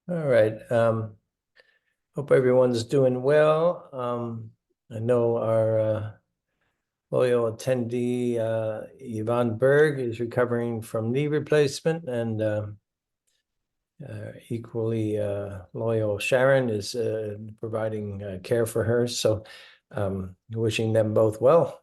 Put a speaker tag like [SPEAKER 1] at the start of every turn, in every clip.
[SPEAKER 1] All right. Hope everyone's doing well. I know our loyal attendee, Yvonne Berg, is recovering from knee replacement, and equally loyal Sharon is providing care for her. So, wishing them both well.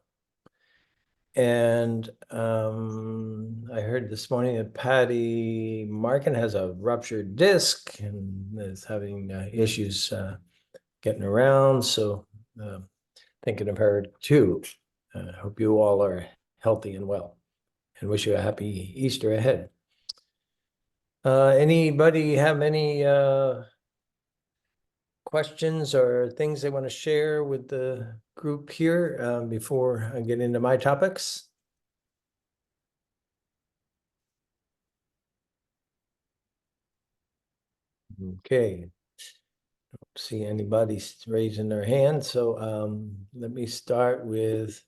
[SPEAKER 1] And I heard this morning that Patty Markin has a ruptured disc and is having issues getting around. So thinking of her too. Hope you all are healthy and well, and wish you a happy Easter ahead. Anybody have any questions or things they want to share with the group here before I get into my topics? Okay. See anybody raising their hand. So let me start with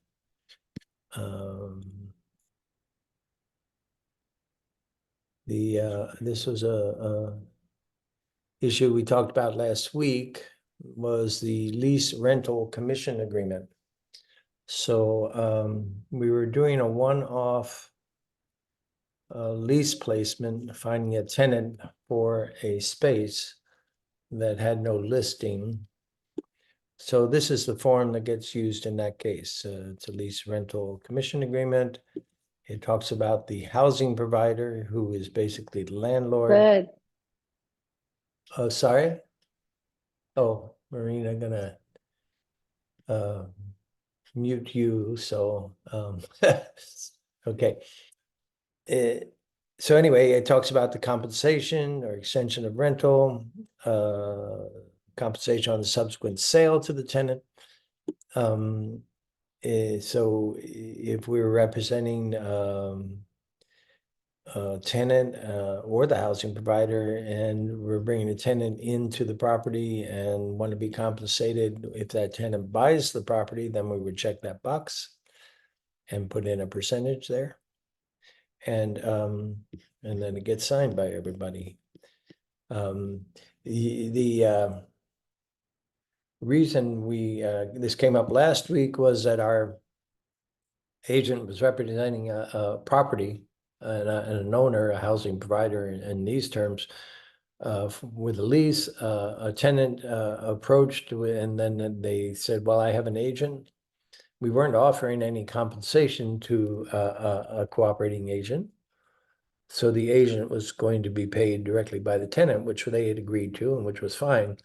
[SPEAKER 1] this was a issue we talked about last week, was the lease rental commission agreement. So we were doing a one-off lease placement, finding a tenant for a space that had no listing. So this is the form that gets used in that case. It's a lease rental commission agreement. It talks about the housing provider, who is basically the landlord.
[SPEAKER 2] Good.
[SPEAKER 1] Oh, sorry. Oh, Marina, gonna mute you. So okay. So anyway, it talks about the compensation or extension of rental, compensation on the subsequent sale to the tenant. So if we were representing a tenant or the housing provider, and we're bringing a tenant into the property and want to be compensated, if that tenant buys the property, then we would check that box and put in a percentage there. And then it gets signed by everybody. The reason this came up last week was that our agent was representing a property and an owner, a housing provider in these terms, with a lease. A tenant approached, and then they said, well, I have an agent. We weren't offering any compensation to a cooperating agent. So the agent was going to be paid directly by the tenant, which they had agreed to, and which was fine.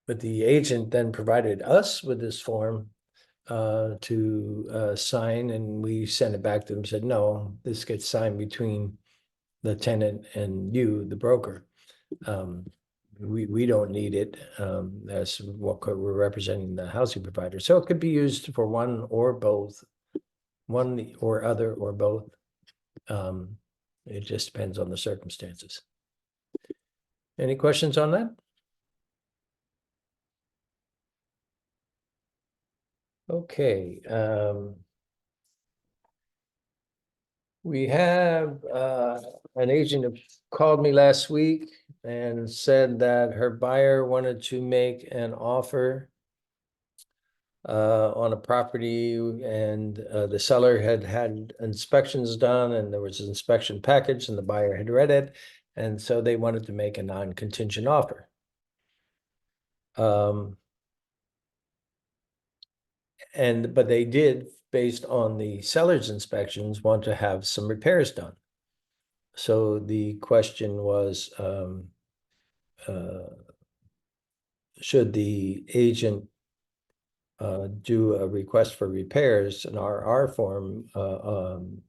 [SPEAKER 1] But the agent then provided us with this form to sign, and we sent it back to them and said, no, this gets signed between the tenant and you, the broker. We don't need it as what we're representing the housing provider. So it could be used for one or both, one or other or both. It just depends on the circumstances. Any questions on that? Okay. We have an agent who called me last week and said that her buyer wanted to make an offer on a property, and the seller had inspections done, and there was an inspection package, and the buyer had read it, and so they wanted to make a non-contingent offer. But they did, based on the seller's inspections, want to have some repairs done. So the question was, should the agent do a request for repairs in our form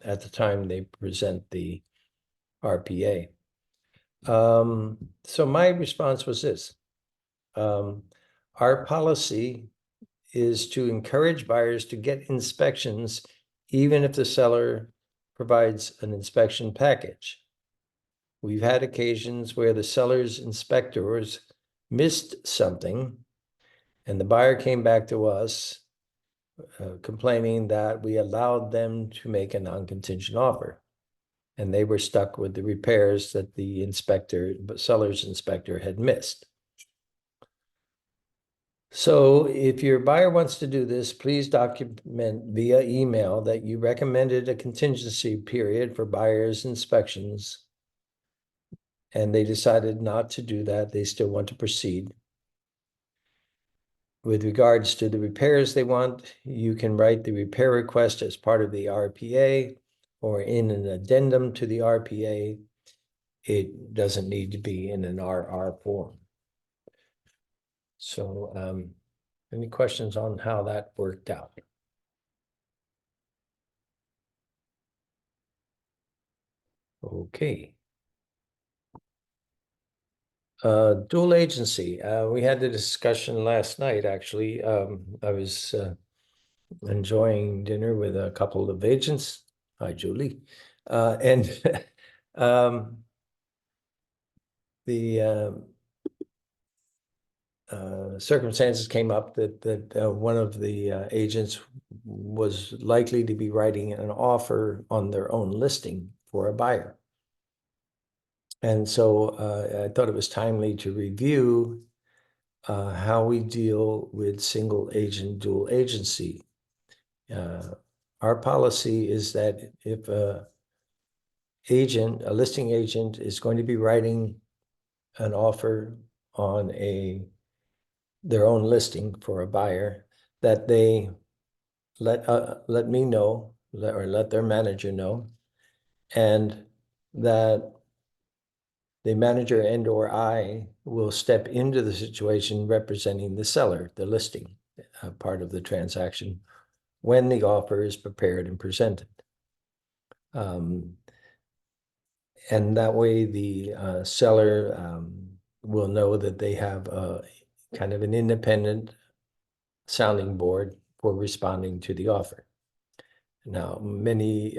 [SPEAKER 1] at the time they present the RPA? So my response was this. Our policy is to encourage buyers to get inspections, even if the seller provides an inspection package. We've had occasions where the seller's inspectors missed something, and the buyer came back to us complaining that we allowed them to make a non-contingent offer. and they were stuck with the repairs that the seller's inspector had missed. So if your buyer wants to do this, please document via email that you recommended a contingency period for buyer's inspections, and they decided not to do that. They still want to proceed. With regards to the repairs they want, you can write the repair request as part of the RPA or in an addendum to the RPA. It doesn't need to be in an RR form. So any questions on how that worked out? Okay. Dual agency. We had the discussion last night, actually. I was enjoying dinner with a couple of agents. Hi, Julie. And the circumstances came up that one of the agents was likely to be writing an offer on their own listing for a buyer. And so I thought it was timely to review how we deal with single agent dual agency. Our policy is that if a listing agent is going to be writing an offer on their own listing for a buyer, that they let me know, or let their manager know, and that the manager and or I will step into the situation representing the seller, the listing part of the transaction, when the offer is prepared and presented. And that way the seller will know that they have kind of an independent sounding board for responding to the offer. Now,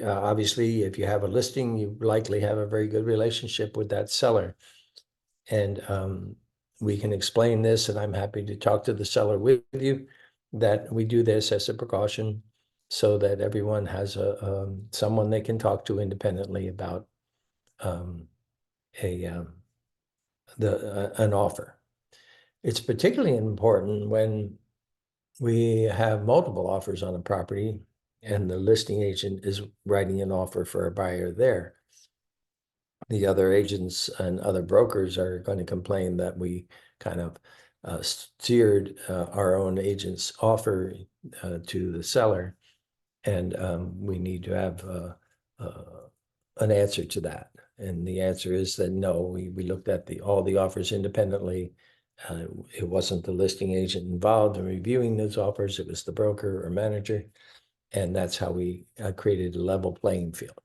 [SPEAKER 1] obviously, if you have a listing, you likely have a very good relationship with that seller. And we can explain this, and I'm happy to talk to the seller with you, that we do this as a precaution so that everyone has someone they can talk to independently about an offer. It's particularly important when we have multiple offers on a property and the listing agent is writing an offer for a buyer there. The other agents and other brokers are going to complain that we kind of steered our own agent's offer to the seller, and we need to have an answer to that. And the answer is that no, we looked at all the offers independently. It wasn't the listing agent involved in reviewing those offers, it was the broker or manager. And that's how we created a level playing field.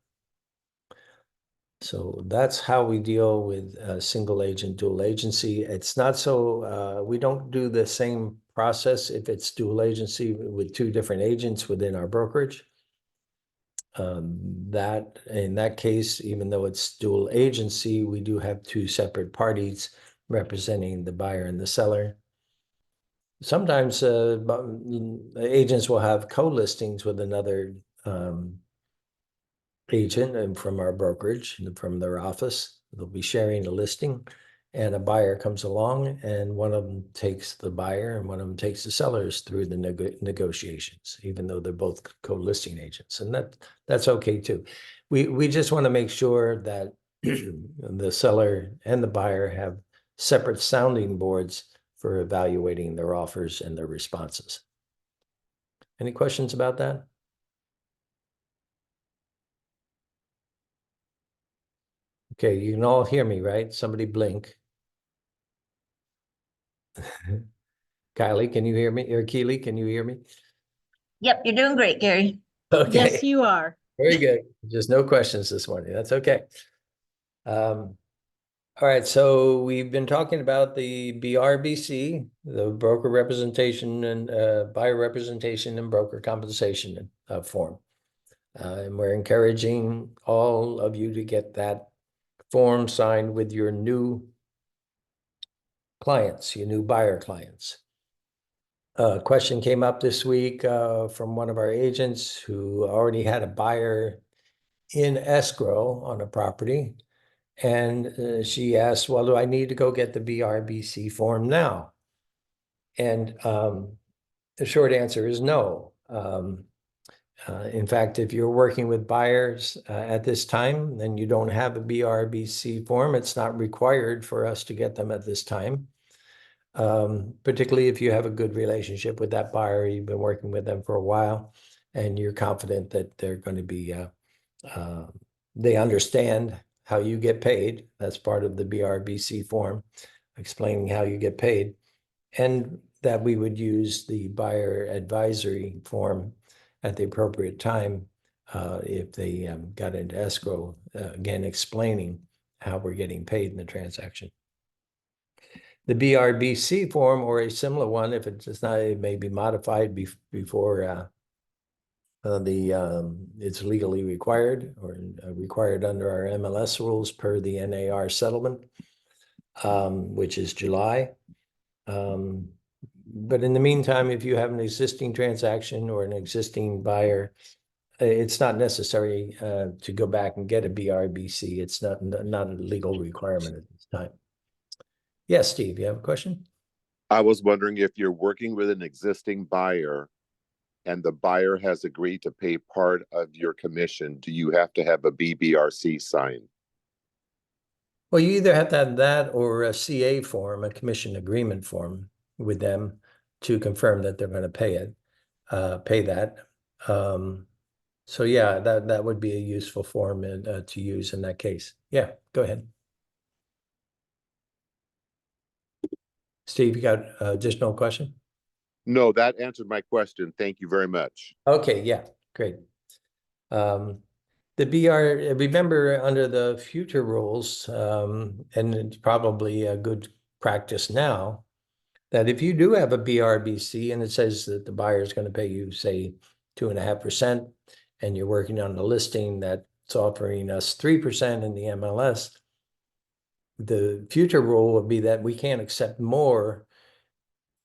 [SPEAKER 1] So that's how we deal with single agent, dual agency. It's not so, we don't do the same process if it's dual agency with two different agents within our brokerage. In that case, even though it's dual agency, we do have two separate parties representing the buyer and the seller. Sometimes agents will have co-listings with another agent and from our brokerage and from their office. They'll be sharing a listing, and a buyer comes along, and one of them takes the buyer and one of them takes the sellers through the negotiations, even though they're both co-listing agents, and that's okay too. We just want to make sure that the seller and the buyer have separate sounding boards for evaluating their offers and their responses. Any questions about that? Okay, you can all hear me, right? Somebody blink. Kylie, can you hear me? Or Keely, can you hear me?
[SPEAKER 2] Yep, you're doing great, Gary.
[SPEAKER 1] Okay.
[SPEAKER 3] Yes, you are.
[SPEAKER 1] Very good. Just no questions this morning. That's okay. All right, so we've been talking about the BRBC, the broker representation and buyer representation and broker compensation form. And we're encouraging all of you to get that form signed with your new clients, your new buyer clients. A question came up this week from one of our agents who already had a buyer in escrow on a property. And she asked, well, do I need to go get the BRBC form now? And the short answer is no. In fact, if you're working with buyers at this time, then you don't have a BRBC form. It's not required for us to get them at this time. Particularly if you have a good relationship with that buyer, you've been working with them for a while, and you're confident that they're going to be, they understand how you get paid. That's part of the BRBC form, explaining how you get paid, and that we would use the buyer advisory form at the appropriate time if they got into escrow, again, explaining how we're getting paid in the transaction. The BRBC form or a similar one, if it's not, it may be modified before it's legally required or required under our MLS rules per the NAR settlement, which is July. But in the meantime, if you have an existing transaction or an existing buyer, it's not necessary to go back and get a BRBC. It's not a legal requirement at this time. Yes, Steve, you have a question?
[SPEAKER 3] I was wondering if you're working with an existing buyer and the buyer has agreed to pay part of your commission, do you have to have a BBRC sign?
[SPEAKER 1] Well, you either have to have that or a CA form, a commission agreement form with them to confirm that they're going to pay that. So yeah, that would be a useful form to use in that case. Yeah, go ahead. Steve, you got additional question?
[SPEAKER 3] No, that answered my question. Thank you very much.
[SPEAKER 1] Okay, yeah, great. The BR, remember under the future rules, and it's probably a good practice now, that if you do have a BRBC and it says that the buyer is going to pay you, say, 2.5%, and you're working on the listing that's offering us 3% in the MLS, the future rule would be that we can't accept more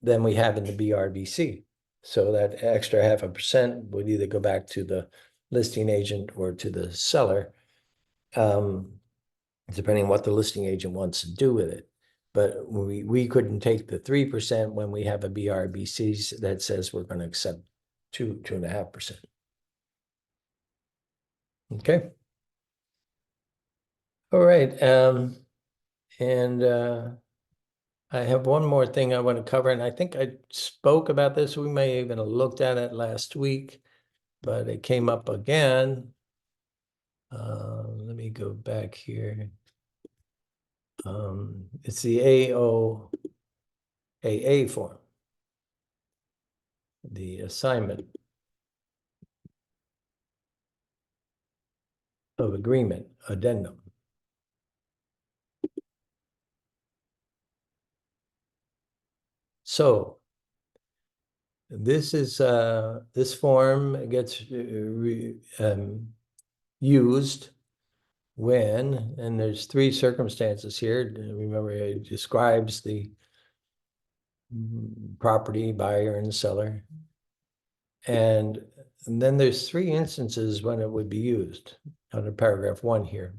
[SPEAKER 1] than we have in the BRBC. So that extra 0.5% would either go back to the listing agent or to the seller, depending on what the listing agent wants to do with it. But we couldn't take the 3% when we have a BRBC that says we're going to accept 2.5%. Okay. All right. And I have one more thing I want to cover, and I think I spoke about this. We may even have looked at it last week, but it came up again. Let me go back here. It's the AOAA form, the assignment of agreement addendum. So this is this form gets used when, and there's 3 circumstances here. Remember, it describes the property buyer and seller. And then there's 3 instances when it would be used under paragraph 1 here.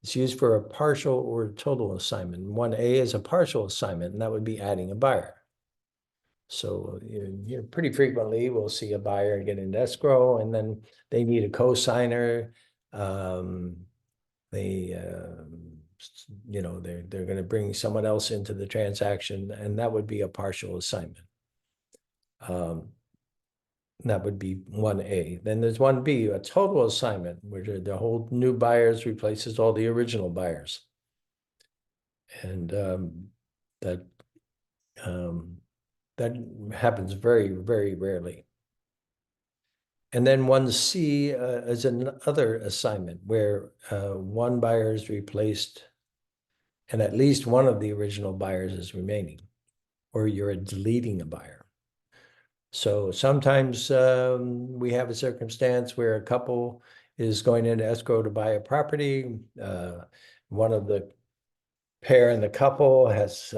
[SPEAKER 1] It's used for a partial or total assignment. 1A is a partial assignment, and that would be adding a buyer. So pretty frequently we'll see a buyer get into escrow, and then they need a co-signer. They're going to bring someone else into the transaction, and that would be a partial assignment. That would be 1A. Then there's 1B, a total assignment, where the whole new buyers replaces all the original buyers. And that happens very, very rarely. And then 1C is another assignment where one buyer is replaced and at least one of the original buyers is remaining, or you're deleting a buyer. So sometimes we have a circumstance where a couple is going into escrow to buy a property. One of the pair in the couple has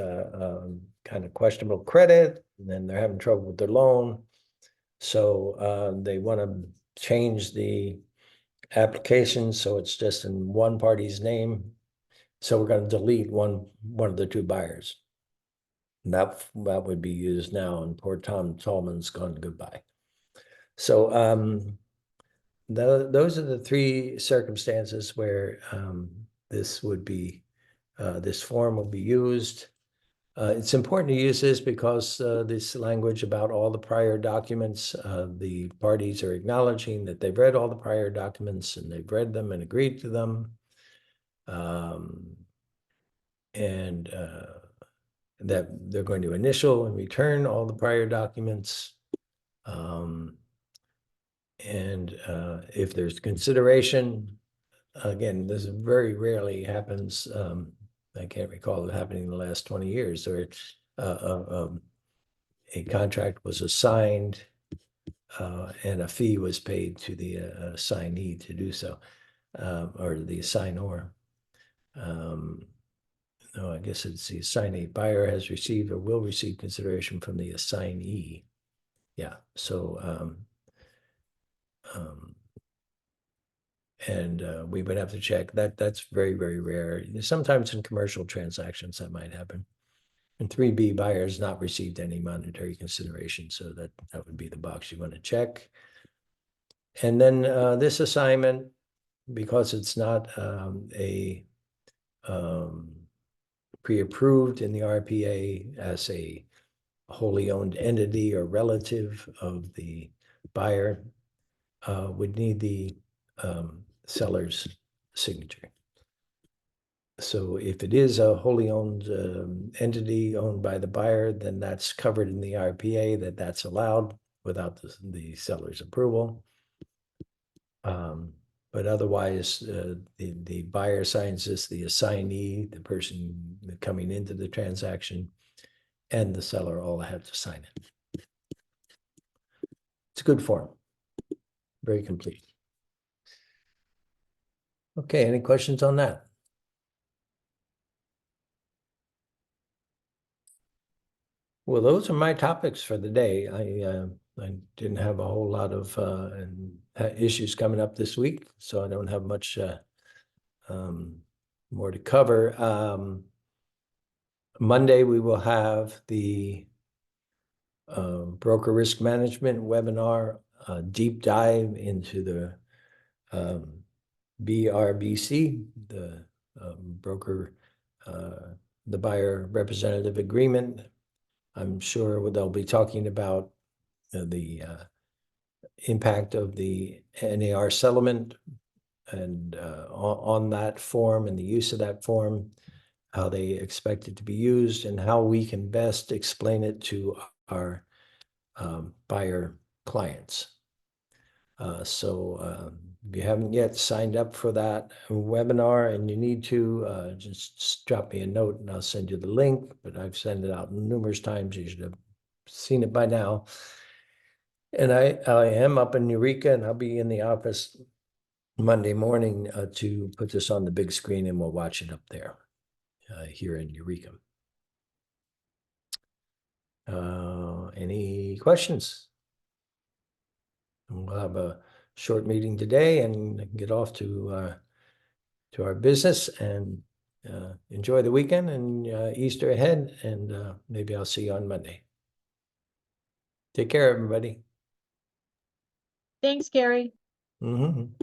[SPEAKER 1] kind of questionable credit, and then they're having trouble with their loan. So they want to change the application, so it's just in one party's name. So we're gonna delete one of the two buyers. And that would be used now, and poor Tom Tallman's gone goodbye. So those are the three circumstances where this would be this form will be used. It's important to use this because this language about all the prior documents, the parties are acknowledging that they've read all the prior documents and they've read them and agreed to them. And that they're going to initial and return all the prior documents. And if there's consideration, again, this very rarely happens. I can't recall it happening in the last 20 years, or a contract was assigned and a fee was paid to the assignee to do so, or the assignor. No, I guess it's the assignee. Buyer has received or will receive consideration from the assignee. Yeah, so and we would have to check that. That's very, very rare. Sometimes in commercial transactions that might happen. And 3B, buyers not received any monetary consideration, so that would be the box you want to check. And then this assignment, because it's not a pre-approved in the RPA as a wholly owned entity or relative of the buyer, would need the seller's signature. So if it is a wholly owned entity owned by the buyer, then that's covered in the RPA, that's allowed without the seller's approval. But otherwise, the buyer signs this, the assignee, the person coming into the transaction, and the seller all have to sign it. It's a good form, very complete. Okay, any questions on that? Well, those are my topics for the day. I didn't have a whole lot of issues coming up this week, so I don't have much more to cover. Monday, we will have the broker risk management webinar, deep dive into the BRBC, the broker, the buyer representative agreement. I'm sure they'll be talking about the impact of the NAR settlement and on that form and the use of that form, how they expect it to be used, and how we can best explain it to our buyer clients. So if you haven't yet signed up for that webinar and you need to, just drop me a note and I'll send you the link, but I've sent it out numerous times. You should have seen it by now. And I am up in Eureka, and I'll be in the office Monday morning to put this on the big screen, and we'll watch it up there here in Eureka. Any questions? We'll have a short meeting today and get off to our business, and enjoy the weekend and Easter ahead, and maybe I'll see you on Monday. Take care, everybody.
[SPEAKER 4] Thanks, Gary.
[SPEAKER 1] Mm-hmm.